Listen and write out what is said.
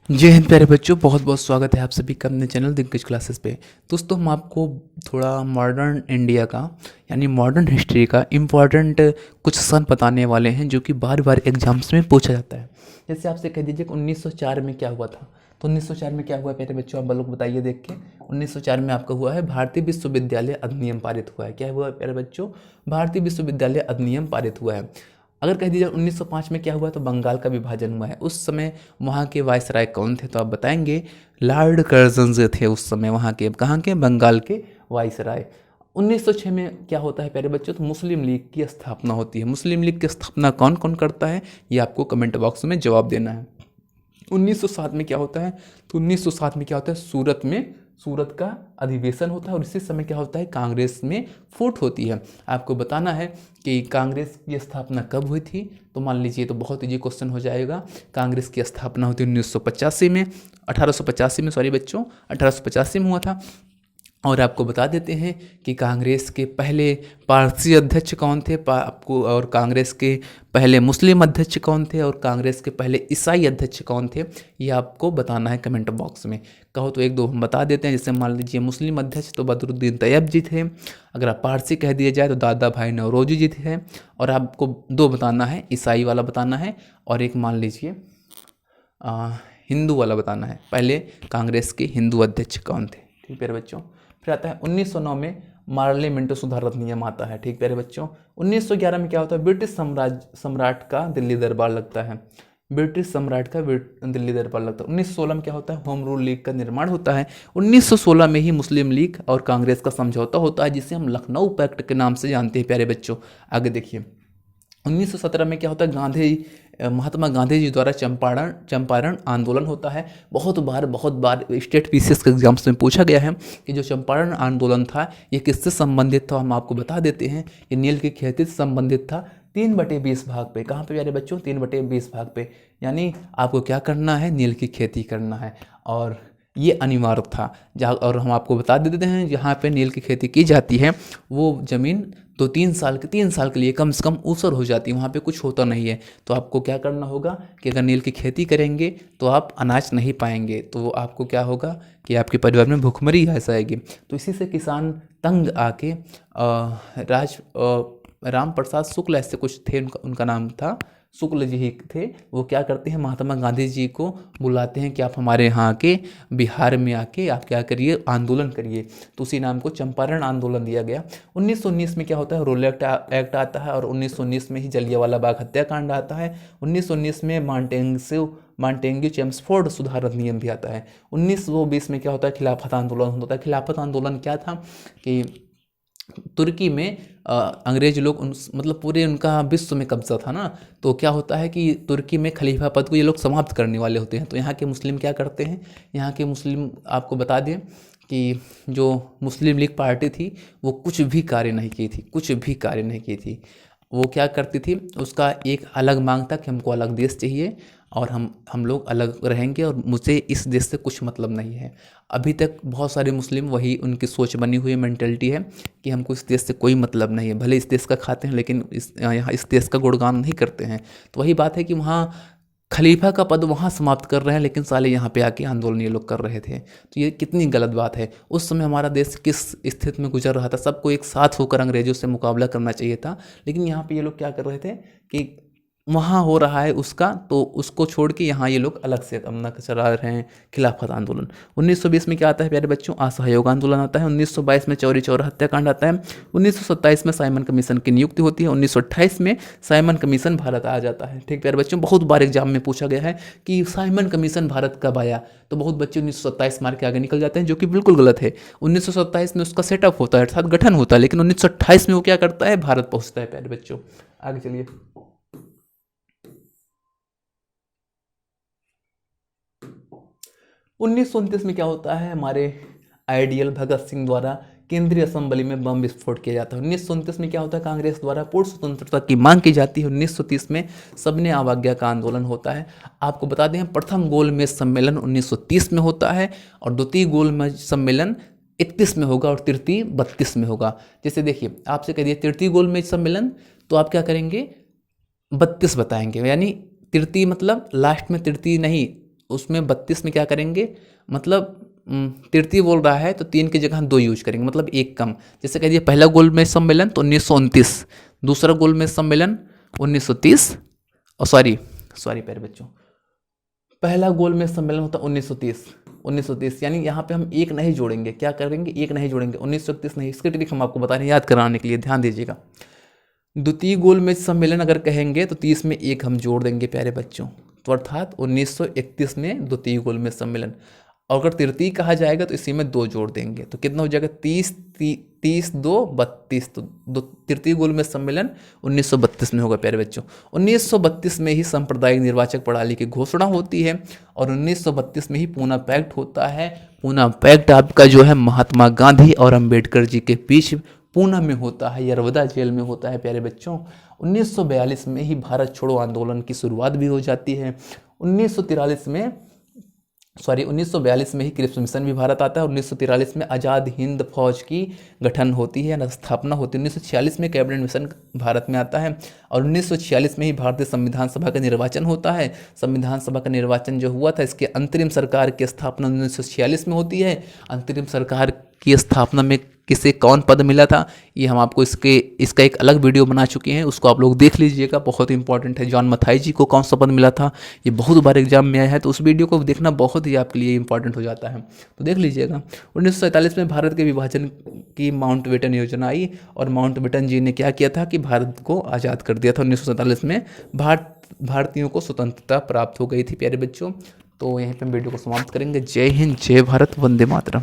जय हिंद प्यारे बच्चों, बहुत बहुत स्वागत है आप सभी का अपने चैनल दिग्गज क्लासेस पे। दोस्तों, हम आपको थोड़ा मॉडर्न इंडिया का यानी मॉडर्न हिस्ट्री का इम्पॉर्टेंट कुछ सन बताने वाले हैं जो कि बार बार एग्जाम्स में पूछा जाता है। जैसे आपसे कह दीजिए कि 1904 में क्या हुआ था, तो 1904 में क्या हुआ प्यारे बच्चों, आप लोग बताइए देख के। 1904 में आपका हुआ है भारतीय विश्वविद्यालय अधिनियम पारित हुआ है। क्या हुआ है प्यारे बच्चों? भारतीय विश्वविद्यालय अधिनियम पारित हुआ है। अगर कह दीजिए 1905 में क्या हुआ, तो बंगाल का विभाजन हुआ है। उस समय वहाँ के वायसराय कौन थे, तो आप बताएंगे लॉर्ड कर्जन्स थे उस समय वहाँ के, कहाँ के, बंगाल के वायसराय। 1906 में क्या होता है प्यारे बच्चों, तो मुस्लिम लीग की स्थापना होती है। मुस्लिम लीग की स्थापना कौन कौन करता है, ये आपको कमेंट बॉक्स में जवाब देना है। 1907 में क्या होता है, तो 1907 में क्या होता है, सूरत का अधिवेशन होता है। और इसी समय क्या होता है, कांग्रेस में फूट होती है। आपको बताना है कि कांग्रेस की स्थापना कब हुई थी, तो मान लीजिए, तो बहुत ईजी क्वेश्चन हो जाएगा। कांग्रेस की स्थापना होती है 1985 में, 1885 में, सॉरी बच्चों, 1885 में हुआ था। और आपको बता देते हैं कि कांग्रेस के पहले पारसी अध्यक्ष कौन थे, आपको, और कांग्रेस के पहले मुस्लिम अध्यक्ष कौन थे, और कांग्रेस के पहले ईसाई अध्यक्ष कौन थे, ये आपको बताना है कमेंट बॉक्स में। कहो तो एक दो हम बता देते हैं। जैसे मान लीजिए मुस्लिम अध्यक्ष तो बदरुद्दीन तैयब जी थे। अगर आप पारसी कह दिया जाए तो दादा भाई नौरोजी जी थे। और आपको दो बताना है, ईसाई वाला बताना है, और एक मान लीजिए हिंदू वाला बताना है। पहले कांग्रेस के हिंदू अध्यक्ष कौन थे, ठीक प्यारे बच्चों। फिर आता है 1909 में मार्ले मिंटो सुधार अधिनियम आता है, ठीक प्यारे बच्चों। 1911 में क्या होता है, ब्रिटिश सम्राट का दिल्ली दरबार लगता है। ब्रिटिश सम्राट का दिल्ली दरबार लगता है। 1916 में क्या होता है, होम रूल लीग का निर्माण होता है। 1916 में ही मुस्लिम लीग और कांग्रेस का समझौता होता है, जिसे हम लखनऊ पैक्ट के नाम से जानते हैं प्यारे बच्चों। आगे देखिए 1917 में क्या होता है, महात्मा गांधी जी द्वारा चंपारण आंदोलन होता है। बहुत बार स्टेट पीसीएस के एग्जाम्स में पूछा गया है कि जो चंपारण आंदोलन था ये किससे संबंधित था। हम आपको बता देते हैं, ये नील की खेती से संबंधित था। 3/20 भाग पे, कहाँ पे प्यारे बच्चों, 3/20 भाग पे। यानी आपको क्या करना है, नील की खेती करना है, और ये अनिवार्य था। जहाँ, और हम आपको बता देते हैं, जहाँ पे नील की खेती की जाती है वो ज़मीन 3 साल के लिए कम से कम ऊसर हो जाती है, वहाँ पे कुछ होता नहीं है। तो आपको क्या करना होगा कि अगर नील की खेती करेंगे तो आप अनाज नहीं पाएंगे, तो आपको क्या होगा कि आपके परिवार में भुखमरी ऐसा आएगी। तो इसी से किसान तंग आके राम प्रसाद शुक्ल ऐसे कुछ थे, उनका नाम था, शुक्ल जी ही थे। वो क्या करते हैं, महात्मा गांधी जी को बुलाते हैं कि आप हमारे यहाँ के बिहार में आके आप क्या करिए, आंदोलन करिए। तो उसी नाम को चंपारण आंदोलन दिया गया। 1919 में क्या होता है, रोल एक्ट आता है, और 1919 में ही जलियांवाला बाग हत्याकांड आता है। 1919 में मांटेंग्यू चेम्सफोर्ड सुधार अधिनियम भी आता है। 1920 में क्या होता है, खिलाफत आंदोलन होता है। खिलाफत आंदोलन क्या था कि तुर्की में अंग्रेज लोग मतलब पूरे उनका विश्व में कब्जा था ना। तो क्या होता है कि तुर्की में खलीफा पद को ये लोग समाप्त करने वाले होते हैं। तो यहाँ के मुस्लिम क्या करते हैं, यहाँ के मुस्लिम आपको बता दें कि जो मुस्लिम लीग पार्टी थी वो कुछ भी कार्य नहीं की थी, कुछ भी कार्य नहीं की थी। वो क्या करती थी, उसका एक अलग मांग था कि हमको अलग देश चाहिए, और हम लोग अलग रहेंगे, और मुझे इस देश से कुछ मतलब नहीं है। अभी तक बहुत सारे मुस्लिम वही उनकी सोच बनी हुई मेंटेलिटी है कि हमको इस देश से कोई मतलब नहीं है। भले इस देश का खाते हैं लेकिन यहाँ इस देश का गुणगान नहीं करते हैं। तो वही बात है कि वहाँ खलीफा का पद वहाँ समाप्त कर रहे हैं, लेकिन साले यहाँ पे आके आंदोलन ये लोग कर रहे थे। तो ये कितनी गलत बात है। उस समय हमारा देश किस स्थिति में गुजर रहा था, सबको एक साथ होकर अंग्रेजों से मुकाबला करना चाहिए था। लेकिन यहाँ पे ये लोग क्या कर रहे थे कि वहाँ हो रहा है उसका, तो उसको छोड़ के यहाँ ये लोग अलग से अपना चला रहे हैं खिलाफत आंदोलन। 1920 में क्या आता है प्यारे बच्चों, असहयोग आंदोलन आता है। 1922 में चौरी चौरा हत्याकांड आता है। 1927 में साइमन कमीशन की नियुक्ति होती है। 1928 में साइमन कमीशन भारत आ जाता है। ठीक प्यारे बच्चों, बहुत बार एग्जाम में पूछा गया है कि साइमन कमीशन भारत कब आया, तो बहुत बच्चे 1927 मार के आगे निकल जाते हैं, जो कि बिल्कुल गलत है। 1927 में उसका सेटअप होता है, अर्थात गठन होता है, लेकिन 1928 में वो क्या करता है, भारत पहुंचता है प्यारे बच्चों। आगे चलिए 1929 में क्या होता है, हमारे आइडियल भगत सिंह द्वारा केंद्रीय असेंबली में बम विस्फोट किया जाता है। 1929 में क्या होता है, कांग्रेस द्वारा पूर्ण स्वतंत्रता की मांग की जाती है। 1930 में सबने अवज्ञा का आंदोलन होता है। आपको बता दें, प्रथम गोलमेज सम्मेलन 1930 में होता है, और द्वितीय गोलमेज सम्मेलन 31 में होगा, और तृतीय 32 में होगा। जैसे देखिए, आपसे कह दिए तृतीय गोलमेज सम्मेलन, तो आप क्या करेंगे, 32 बताएंगे। यानी तृतीय मतलब लास्ट में तृतीय नहीं, उसमें 32 में क्या करेंगे, मतलब तृतीय बोल रहा है तो 3 की जगह हम 2 यूज करेंगे, मतलब एक कम। जैसे कह दिए पहला गोलमेज सम्मेलन तो 1929, दूसरा गोलमेज सम्मेलन 1930, और सॉरी प्यारे बच्चों, पहला गोलमेज सम्मेलन होता है 1930, यानी यहाँ पे हम एक नहीं जोड़ेंगे, क्या करेंगे, एक नहीं जोड़ेंगे, 1931 नहीं। इसकी ट्रिक हम आपको बता रहे हैं याद कराने के लिए, ध्यान दीजिएगा। द्वितीय गोलमेज सम्मेलन अगर कहेंगे तो 30 में एक हम जोड़ देंगे प्यारे बच्चों, तो अर्थात 1931 में द्वितीय गोलमेज सम्मेलन। और अगर तृतीय कहा जाएगा तो इसी में 2 जोड़ देंगे, तो कितना हो जाएगा, 30 2 32, तो तृतीय गोलमेज सम्मेलन 1932 में होगा प्यारे बच्चों। 1932 में ही सांप्रदायिक निर्वाचक प्रणाली की घोषणा होती है, और 1932 में ही पूना पैक्ट होता है। पूना पैक्ट आपका जो है महात्मा गांधी और अंबेडकर जी के बीच पूना में होता है, यरवदा जेल में होता है प्यारे बच्चों। 1942 में ही भारत छोड़ो आंदोलन की शुरुआत भी हो जाती है। 1942 में ही क्रिप्स मिशन भी भारत आता है। 1943 में आज़ाद हिंद फौज की गठन होती है, स्थापना होती है। 1946 में कैबिनेट मिशन भारत में आता है, और 1946 में ही भारतीय संविधान सभा का निर्वाचन होता है। संविधान सभा का निर्वाचन जो हुआ था, इसके अंतरिम सरकार की स्थापना 1946 में होती है। अंतरिम सरकार की स्थापना में किसे कौन पद मिला था, ये हम आपको इसका एक अलग वीडियो बना चुके हैं, उसको आप लोग देख लीजिएगा, बहुत इंपॉर्टेंट है। जॉन मथाई जी को कौन सा पद मिला था, ये बहुत बार एग्जाम में आया है, तो उस वीडियो को देखना बहुत ही आपके लिए इंपॉर्टेंट हो जाता है, तो देख लीजिएगा। 1947 में भारत के विभाजन की माउंटबेटन योजना आई, और माउंटबेटन जी ने क्या किया था कि भारत को आज़ाद कर दिया था। 1947 में भारतीयों को स्वतंत्रता प्राप्त हो गई थी प्यारे बच्चों। तो यहीं पर हम वीडियो को समाप्त करेंगे। जय हिंद, जय भारत, वंदे मातरम।